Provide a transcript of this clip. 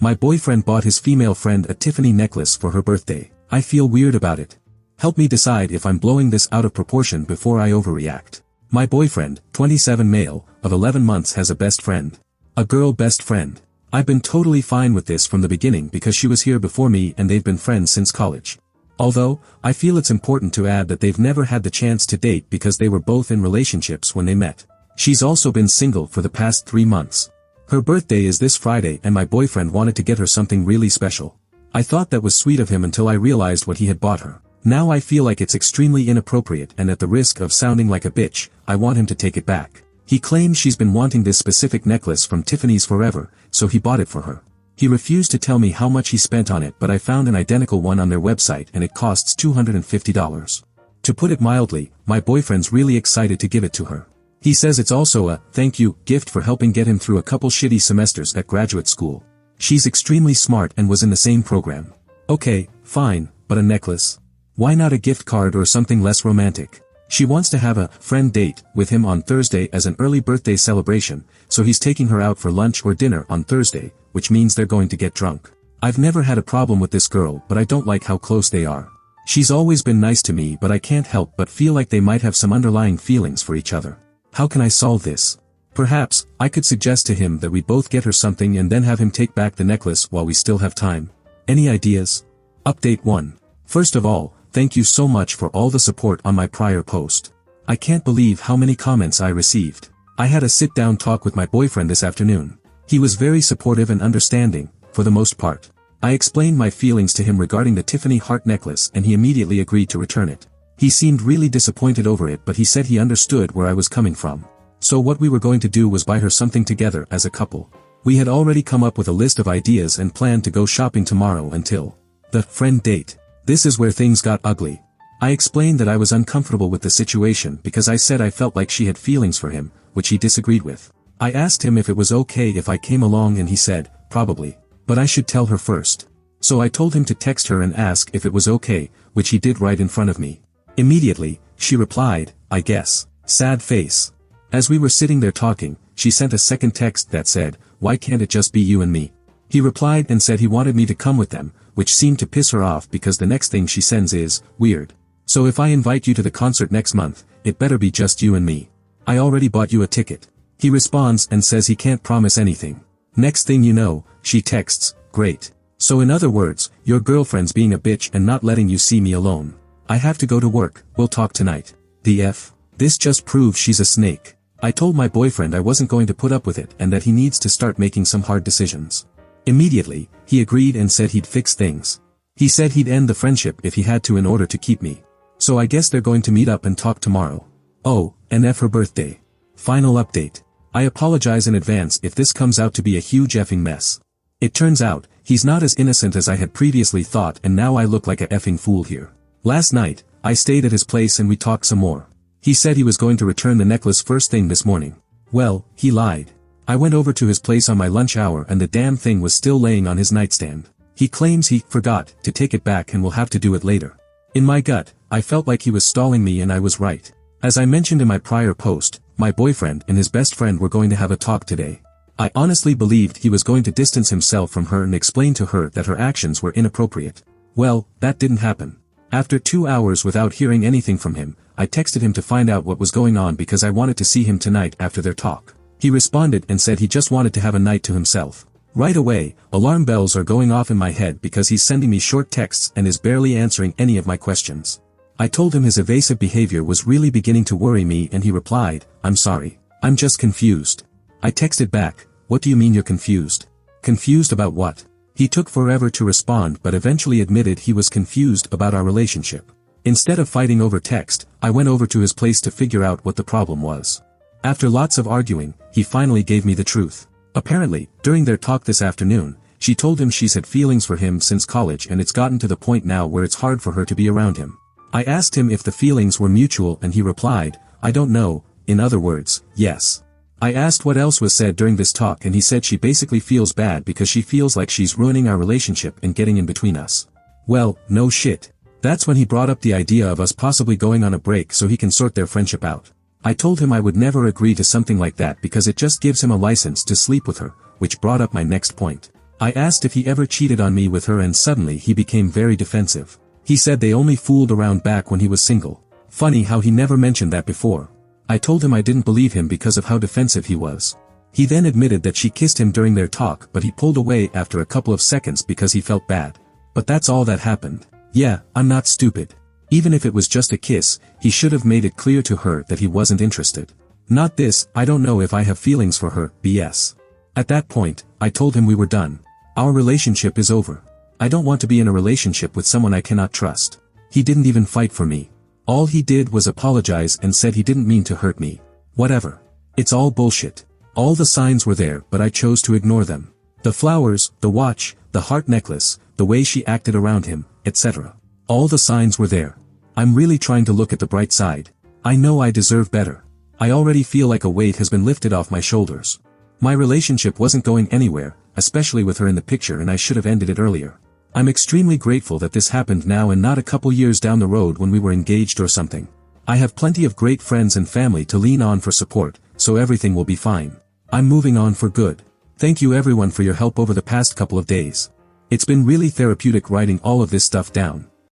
My boyfriend bought his female friend a Tiffany necklace for her birthday. I feel weird about it. Help me decide if I'm blowing this out of proportion before I overreact. My boyfriend, 27 male, of 11 months has a best friend. A girl best friend. I've been totally fine with this from the beginning because she was here before me and they've been friends since college. Although, I feel it's important to add that they've never had the chance to date because they were both in relationships when they met. She's also been single for the past 3 months. Her birthday is this Friday and my boyfriend wanted to get her something really special. I thought that was sweet of him until I realized what he had bought her. Now I feel like it's extremely inappropriate and at the risk of sounding like a bitch, I want him to take it back. He claims she's been wanting this specific necklace from Tiffany's forever, so he bought it for her. He refused to tell me how much he spent on it but I found an identical one on their website and it costs $250. To put it mildly, my boyfriend's really excited to give it to her. He says it's also a thank you gift for helping get him through a couple shitty semesters at graduate school. She's extremely smart and was in the same program. Okay, fine, but a necklace? Why not a gift card or something less romantic? She wants to have a friend date with him on Thursday as an early birthday celebration, so he's taking her out for lunch or dinner on Thursday, which means they're going to get drunk. I've never had a problem with this girl but I don't like how close they are. She's always been nice to me but I can't help but feel like they might have some underlying feelings for each other. How can I solve this? Perhaps, I could suggest to him that we both get her something and then have him take back the necklace while we still have time. Any ideas? Update 1. First of all, thank you so much for all the support on my prior post. I can't believe how many comments I received. I had a sit-down talk with my boyfriend this afternoon. He was very supportive and understanding, for the most part. I explained my feelings to him regarding the Tiffany heart necklace and he immediately agreed to return it. He seemed really disappointed over it but he said he understood where I was coming from. So what we were going to do was buy her something together as a couple. We had already come up with a list of ideas and planned to go shopping tomorrow until the friend date. This is where things got ugly. I explained that I was uncomfortable with the situation because I said I felt like she had feelings for him, which he disagreed with. I asked him if it was okay if I came along and he said, probably. But I should tell her first. So I told him to text her and ask if it was okay, which he did right in front of me. Immediately, she replied, I guess. Sad face. As we were sitting there talking, she sent a second text that said, why can't it just be you and me? He replied and said he wanted me to come with them, which seemed to piss her off because the next thing she sends is, weird. So if I invite you to the concert next month, it better be just you and me. I already bought you a ticket. He responds and says he can't promise anything. Next thing you know, she texts, great. So in other words, your girlfriend's being a bitch and not letting you see me alone. I have to go to work, we'll talk tonight. The F. This just proves she's a snake. I told my boyfriend I wasn't going to put up with it and that he needs to start making some hard decisions. Immediately, he agreed and said he'd fix things. He said he'd end the friendship if he had to in order to keep me. So I guess they're going to meet up and talk tomorrow. Oh, and F her birthday. Final update. I apologize in advance if this comes out to be a huge effing mess. It turns out, he's not as innocent as I had previously thought and now I look like a effing fool here. Last night, I stayed at his place and we talked some more. He said he was going to return the necklace first thing this morning. Well, he lied. I went over to his place on my lunch hour and the damn thing was still laying on his nightstand. He claims he forgot to take it back and will have to do it later. In my gut, I felt like he was stalling me and I was right. As I mentioned in my prior post, my boyfriend and his best friend were going to have a talk today. I honestly believed he was going to distance himself from her and explain to her that her actions were inappropriate. Well, that didn't happen. After 2 hours without hearing anything from him, I texted him to find out what was going on because I wanted to see him tonight after their talk. He responded and said he just wanted to have a night to himself. Right away, alarm bells are going off in my head because he's sending me short texts and is barely answering any of my questions. I told him his evasive behavior was really beginning to worry me and he replied, I'm sorry. I'm just confused. I texted back, what do you mean you're confused? Confused about what? He took forever to respond but eventually admitted he was confused about our relationship. Instead of fighting over text, I went over to his place to figure out what the problem was. After lots of arguing, he finally gave me the truth. Apparently, during their talk this afternoon, she told him she's had feelings for him since college and it's gotten to the point now where it's hard for her to be around him. I asked him if the feelings were mutual and he replied, I don't know, in other words, yes. I asked what else was said during this talk and he said she basically feels bad because she feels like she's ruining our relationship and getting in between us. Well, no shit. That's when he brought up the idea of us possibly going on a break so he can sort their friendship out. I told him I would never agree to something like that because it just gives him a license to sleep with her, which brought up my next point. I asked if he ever cheated on me with her and suddenly he became very defensive. He said they only fooled around back when he was single. Funny how he never mentioned that before. I told him I didn't believe him because of how defensive he was. He then admitted that she kissed him during their talk but he pulled away after a couple of seconds because he felt bad. But that's all that happened. Yeah, I'm not stupid. Even if it was just a kiss, he should have made it clear to her that he wasn't interested. Not this, I don't know if I have feelings for her, BS. At that point, I told him we were done. Our relationship is over. I don't want to be in a relationship with someone I cannot trust. He didn't even fight for me. All he did was apologize and said he didn't mean to hurt me. Whatever. It's all bullshit. All the signs were there but I chose to ignore them. The flowers, the watch, the heart necklace, the way she acted around him, etc. All the signs were there. I'm really trying to look at the bright side. I know I deserve better. I already feel like a weight has been lifted off my shoulders. My relationship wasn't going anywhere, especially with her in the picture, and I should have ended it earlier. I'm extremely grateful that this happened now and not a couple years down the road when we were engaged or something. I have plenty of great friends and family to lean on for support, so everything will be fine. I'm moving on for good. Thank you everyone for your help over the past couple of days. It's been really therapeutic writing all of this stuff down.